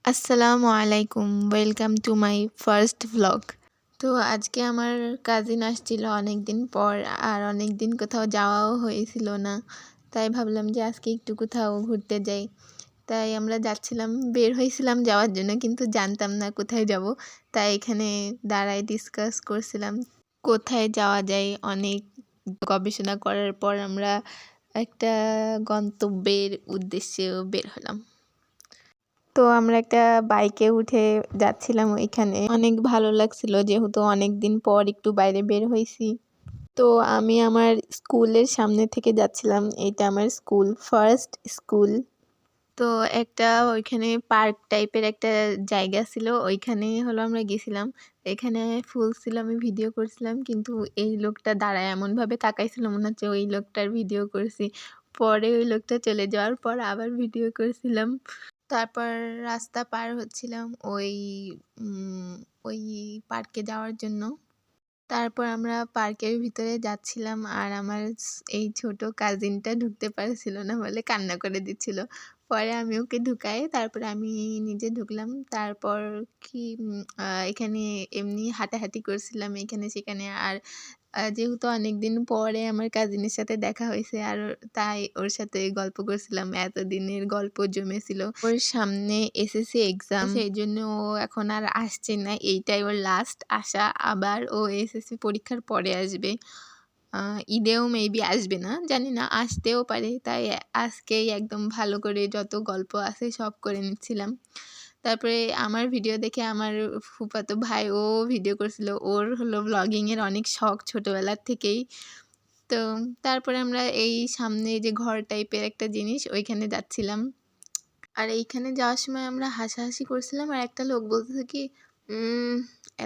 আসসালামু আলাইকুম, welcome to my first vlog. তো আজকে আমার কাজিন আসছিল অনেক দিন পর, আর অনেক দিন কোথাও যাওয়াও হয়েছিল না। তাই ভাবলাম যে আজকে একটু কোথাও ঘুরতে যাই। তাই আমরা যাচ্ছিলাম, বের হয়েছিলাম যাওয়ার জন্য, কিন্তু জানতাম না কোথায় যাব। তাই এখানে দাঁড়ায় ডিসকাস করছিলাম কোথায় যাওয়া যায়। অনেক গবেষণা করার পর আমরা একটা গন্তব্যের উদ্দেশ্যে বের হলাম। তো আমরা একটা বাইকে উঠে যাচ্ছিলাম, ওইখানে অনেক ভালো লাগছিল যেহেতু অনেক দিন পর একটু বাইরে বের হয়েছি। তো আমি আমার স্কুলের সামনে থেকে যাচ্ছিলাম, এইটা আমার স্কুল, ফার্স্ট স্কুল। তো একটা ওইখানে পার্ক টাইপের একটা জায়গা ছিল, ওইখানে হলো আমরা গেছিলাম। এখানে ফুল ছিল, আমি ভিডিও করছিলাম, কিন্তু এই লোকটা দাঁড়ায় এমনভাবে তাকাইছিল মনে হচ্ছে ওই লোকটার ভিডিও করছি। পরে ওই লোকটা চলে যাওয়ার পর আবার ভিডিও করছিলাম। তারপর রাস্তা পার হচ্ছিলাম ওই পার্কে যাওয়ার জন্য। তারপর আমরা পার্কের ভিতরে যাচ্ছিলাম, আর আমার এই ছোট কাজিনটা ঢুকতে পারছিল না বলে কান্না করে দিচ্ছিল। পরে আমি ওকে ঢুকাই, তারপরে আমি নিজে ঢুকলাম। তারপর কি এখানে এমনি হাঁটাহাঁটি করছিলাম এখানে সেখানে। আর যেহেতু অনেকদিন পরে আমার কাজিনের সাথে দেখা হয়েছে, আর তাই ওর সাথে গল্প করছিলাম। এতদিনের গল্প জমেছিল। ওর সামনে এসএসসি এক্সাম, সেই জন্য ও এখন আর আসছে না, এইটাই ওর লাস্ট আসা। আবার ও এসএসসি পরীক্ষার পরে আসবে, ঈদেও মেবি আসবে না, জানি না, আসতেও পারে। তাই আজকেই একদম ভালো করে যত গল্প আছে সব করে নিচ্ছিলাম। তারপরে আমার ভিডিও দেখে আমার ফুফাতো ভাইও ভিডিও করছিল। ওর হলো ব্লগিংয়ের অনেক শখ ছোটোবেলার থেকেই। তো তারপরে আমরা এই সামনে যে ঘর টাইপের একটা জিনিস, ওইখানে যাচ্ছিলাম। আর এইখানে যাওয়ার সময় আমরা হাসাহাসি করছিলাম, আর একটা লোক বলতেছে কি,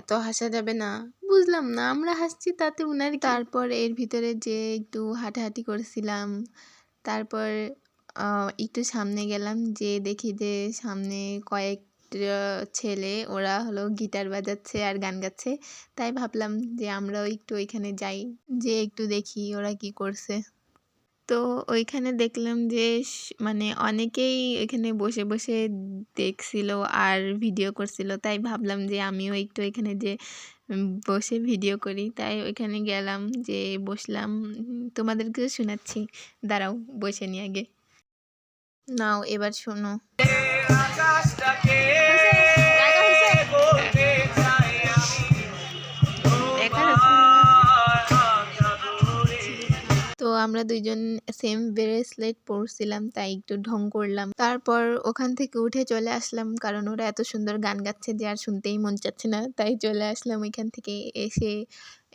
এত হাসা যাবে না। বুঝলাম না, আমরা হাসছি তাতে উনার কি? তারপর এর ভিতরে যে একটু হাঁটাহাঁটি করছিলাম। তারপর একটু সামনে গেলাম, যে দেখি যে সামনে কয়েকটা ছেলে, ওরা হলো গিটার বাজাচ্ছে আর গান গাচ্ছে। তাই ভাবলাম যে আমরাও একটু ওইখানে যাই, যে একটু দেখি ওরা কি করছে। তো ওইখানে দেখলাম যে মানে অনেকেই এখানে বসে বসে দেখছিল আর ভিডিও করছিল। তাই ভাবলাম যে আমিও একটু এখানে যে বসে ভিডিও করি। তাই ওইখানে গেলাম, যে বসলাম। তোমাদেরকেও শোনাচ্ছি, দাঁড়াও বসে নি আগে। নাও এবার শোনো। তো আমরা দুইজন সেম ব্রেসলেট পরছিলাম, তাই একটু ঢং করলাম। তারপর ওখান থেকে উঠে চলে আসলাম, কারণ ওরা এত সুন্দর গান গাচ্ছে যে আর শুনতেই মন চাচ্ছে না। তাই চলে আসলাম ওইখান থেকে। এসে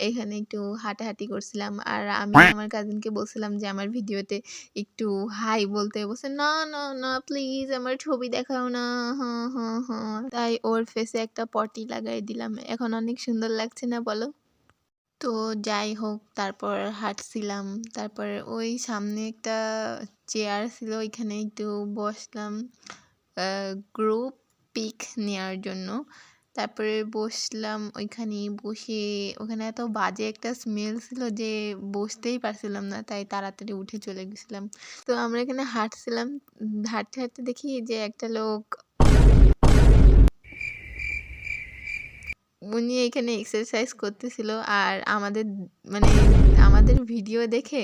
এখানে একটু হাঁটাহাঁটি করছিলাম, আর আমি আমার কাজিনকে বলছিলাম যে আমার ভিডিওতে একটু হাই বলতে। বলছে না না না, প্লিজ আমার ছবি দেখাও না, হ্যাঁ হ্যাঁ হ্যাঁ। তাই ওর ফেসে একটা পটি লাগাই দিলাম। এখন অনেক সুন্দর লাগছে না বলো? তো যাই হোক, তারপর হাঁটছিলাম। তারপর ওই সামনে একটা চেয়ার ছিল, ওইখানে একটু বসলাম গ্রুপ পিক নেওয়ার জন্য। তারপরে বসলাম ওইখানে। বসে ওখানে এত বাজে একটা স্মেল ছিল যে বসতেই পারছিলাম না, তাই তাড়াতাড়ি উঠে চলে গেছিলাম। তো আমরা এখানে হাঁটছিলাম, হাঁটতে হাঁটতে দেখি যে একটা লোক, উনি এখানে এক্সারসাইজ করতেছিল। আর আমাদের মানে আমাদের ভিডিও দেখে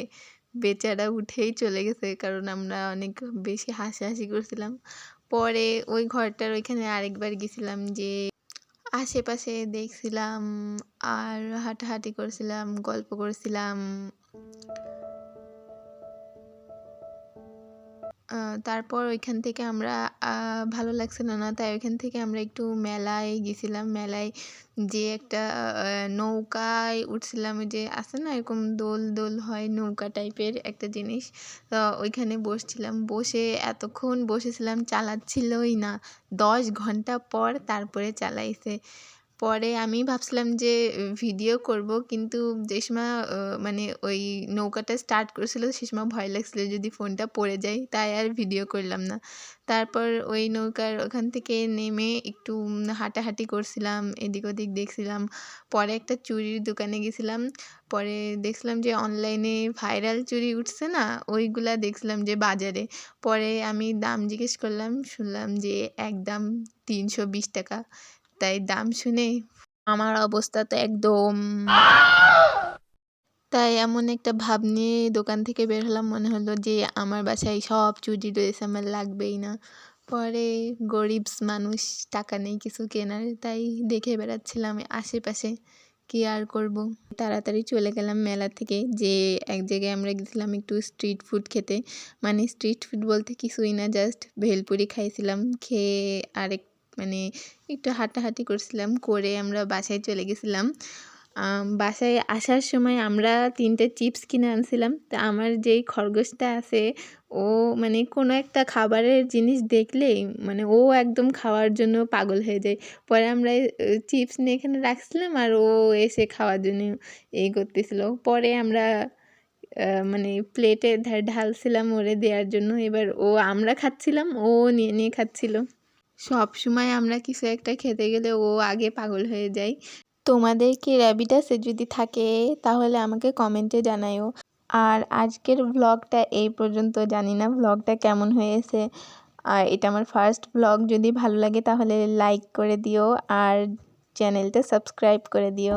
বেচারা উঠেই চলে গেছে, কারণ আমরা অনেক বেশি হাসাহাসি করছিলাম। পরে ওই ঘরটার ওইখানে আরেকবার গেছিলাম, যে আশেপাশে দেখছিলাম আর হাঁটাহাঁটি করছিলাম, গল্প করছিলাম। তারপর ওইখান থেকে আমরা ভালো লাগছিল না, তাই ওইখান থেকে আমরা একটু মেলায় গেছিলাম। মেলায় যে একটা নৌকায় উঠছিলাম, ওই যে আছে না এরকম দোল দোল হয়, নৌকা টাইপের একটা জিনিস। তো ওইখানে বসছিলাম, বসে এতক্ষণ বসেছিলাম, চালাচ্ছিলই না। 10 ঘন্টা পর তারপরে চালাইছে। পরে আমি ভাবছিলাম যে ভিডিও করব, কিন্তু যে সময় মানে ওই নৌকাটা স্টার্ট করেছিল সে সময় ভয় লাগছিল যদি ফোনটা পড়ে যায়, তাই আর ভিডিও করলাম না। তারপর ওই নৌকার ওখান থেকে নেমে একটু হাঁটাহাঁটি করছিলাম, এদিক ওদিক দেখছিলাম। পরে একটা চুড়ির দোকানে গেছিলাম। পরে দেখছিলাম যে অনলাইনে ভাইরাল চুড়ি উঠছে না, ওইগুলা দেখছিলাম যে বাজারে। পরে আমি দাম জিজ্ঞেস করলাম, শুনলাম যে একদম ৩২০ টাকা। তাই দাম শুনে আমার অবস্থা তো একদম, তাই এমন একটা ভাব নিয়ে দোকান থেকে বের হলাম, মনে হলো যে আমার বাসায় সব চুড়ি রয়েছে, আমার লাগবেই না। পরে গরিবস মানুষ, টাকা নেই কিছু কেনার, তাই দেখে বেড়াচ্ছিলাম আশেপাশে, কি আর করব। তাড়াতাড়ি চলে গেলাম মেলা থেকে, যে এক জায়গায় আমরা গেছিলাম একটু স্ট্রিট ফুড খেতে। মানে স্ট্রিট ফুড বলতে কিছুই না, জাস্ট ভেলপুরি খাইছিলাম, খেয়ে আরেক মানে একটু হাঁটাহাঁটি করছিলাম, করে আমরা বাসায় চলে গেছিলাম। বাসায় আসার সময় আমরা 3টে চিপস কিনে আনছিলাম। তা আমার যেই খরগোশটা আছে, ও মানে কোনো একটা খাবারের জিনিস দেখলেই মানে ও একদম খাওয়ার জন্য পাগল হয়ে যায়। পরে আমরা চিপস নিয়ে এখানে রাখছিলাম আর ও এসে খাওয়ার জন্য এই করতেছিল। পরে আমরা মানে প্লেটে ঢালছিলাম ওরে দেওয়ার জন্য। এবার আমরা খাচ্ছিলাম, ও নিয়ে নিয়ে খাচ্ছিল। সব সময় আমরা কিছু একটা খেতে গেলে ও আগে পাগল হয়ে যায়। তোমাদের কি র্যাবিট আছে? যদি থাকে তাহলে আমাকে কমেন্টে জানাইও। আর আজকের ব্লগটা এই পর্যন্ত, জানি না ব্লগটা কেমন হয়েছে। আর এটা আমার ফার্স্ট ব্লগ, যদি ভালো লাগে তাহলে লাইক করে দিও আর চ্যানেলটা সাবস্ক্রাইব করে দিও।